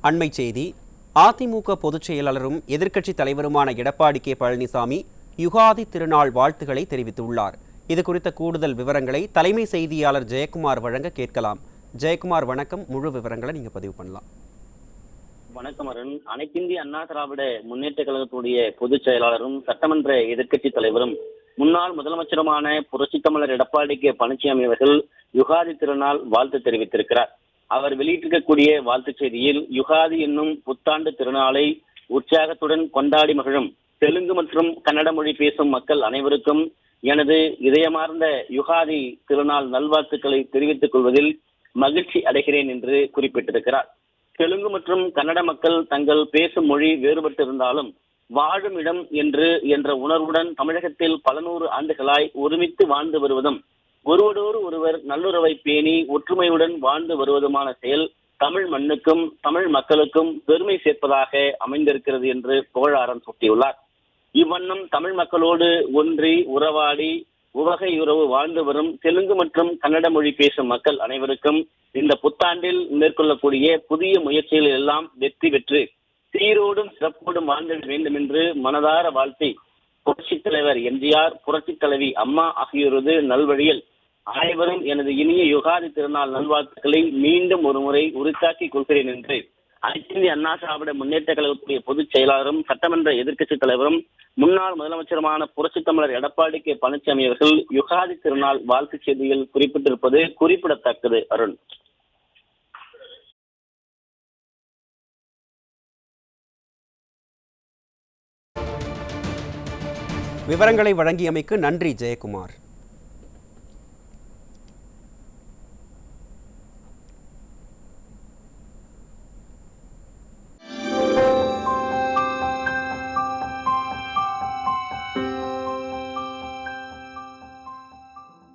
அண்மை செய்தி. அதிமுக பொதுச் செயலாளரும் எதிர்க்கட்சித் தலைவருமான எடப்பாடி கே பழனிசாமி யுகாதி திருநாள் வாழ்த்துக்களை தெரிவித்துள்ளார். இது குறித்த கூடுதல் விவரங்களை தலைமை செய்தியாளர் ஜெயக்குமார் வழங்க கேட்கலாம். ஜெயக்குமார் வணக்கம். முழு விவரங்களை நீங்க பதிவு பண்ணலாம். வணக்கம் அருண். அனைத்திந்திய அண்ணா திராவிட முன்னேற்ற கழகத்துடைய பொதுச் செயலாளரும் சட்டமன்ற எதிர்க்கட்சித் தலைவரும் முன்னாள் முதலமைச்சருமான புரட்சித் தமிழர் எடப்பாடி கே பழனிசாமி அவர்கள் யுகாதி திருநாள் வாழ்த்து தெரிவித்திருக்கிறார். அவர் வெளியிட்டிருக்கக்கூடிய வாழ்த்துச் செய்தியில், யுகாதி என்னும் புத்தாண்டு திருநாளை உற்சாகத்துடன் கொண்டாடி மகிழும் தெலுங்கு மற்றும் கன்னட மொழி பேசும் மக்கள் அனைவருக்கும் எனது இதயமார்ந்த யுகாதி திருநாள் நல்வாழ்த்துக்களை தெரிவித்துக் கொள்வதில் மகிழ்ச்சி அடைகிறேன் என்று குறிப்பிட்டிருக்கிறார். தெலுங்கு மற்றும் கன்னட மக்கள் தங்கள் பேசும் மொழி வேறுபட்டிருந்தாலும் வாழும் இடம் என்ற உணர்வுடன் தமிழகத்தில் பல நூறு ஆண்டுகளாய் ஒருமித்து வாழ்ந்து வருவதும் ஒருவரோடு ஒருவர் நல்லுறவை பேணி ஒற்றுமையுடன் வாழ்ந்து வருவதுமான செயல் தமிழ் மண்ணுக்கும் தமிழ் மக்களுக்கும் பெருமை சேர்ப்பதாக அமைந்திருக்கிறது என்று புகழாரம் சூட்டியுள்ளார். இவ்வண்ணம் தமிழ் மக்களோடு ஒன்றி உறவாடி உவகையுறவு வாழ்ந்து வரும் தெலுங்கு மற்றும் கன்னட மொழி பேசும் மக்கள் அனைவருக்கும் இந்த புத்தாண்டில் மேற்கொள்ளக்கூடிய புதிய முயற்சிகள் எல்லாம் வெற்றி பெற்று சீரோடும் சிறப்போடும் வாழ்ந்திட வேண்டும் என்று மனதார வாழ்த்தி புரட்சித் தலைவர் எம்ஜிஆர், புரட்சித் தலைவி அம்மா ஆகியோரது நல்வழியில் அனைவரும் எனது இனிய யுகாதி திருநாள் நல்வாழ்த்துக்களை மீண்டும் ஒரு முறை உரித்தாக்கிக் கொள்கிறேன் என்று அனைத்திந்திய அண்ணா திராவிட முன்னேற்ற கழகத்துடைய பொதுச் செயலாளரும் சட்டமன்ற எதிர்க்கட்சித் தலைவரும் முன்னாள் முதலமைச்சருமான புரட்சித் தமிழர் எடப்பாடி கே பழனிசாமி அவர்கள் யுகாதி திருநாள் வாழ்த்துச் செய்தியில் குறிப்பிட்டிருப்பது குறிப்பிடத்தக்கது. அருண், விவரங்களை வழங்கியமைக்கு நன்றி ஜெயக்குமார்.